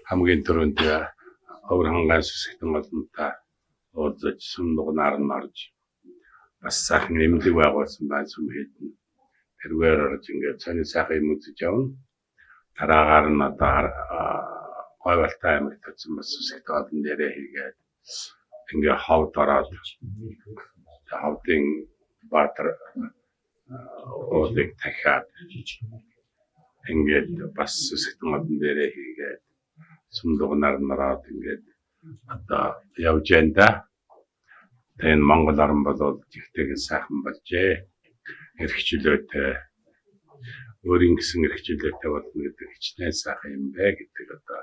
хамгийн түрүүнд өөр хангаан сүсгтэн олонтой уулзаж сумдуг наран орж бас сайхан эмнэлэг байгуулсан байна сүм хэдэн. Тэргээр орж ингээд цааны сайхан юм үзэж явна. Дараагаар нь одоо Говьалтай аймагт очсон бас сүсгт олон дээрээ хийгээд ингээд ховд ороод ховдын Баатар уулыг дахиад ингээд бас сүсгтэн олон дээрээ хийгээд сумдуг наран ороод ингээд одоо явж байна да. Тэгээд Монгол орн бол жигтэйг сайхан болжээ. Эрхчлөөтэй өөрийн гэсэн эрхчлөөтэй болно гэдэг хичнээн сайхан юм бэ гэдэг одоо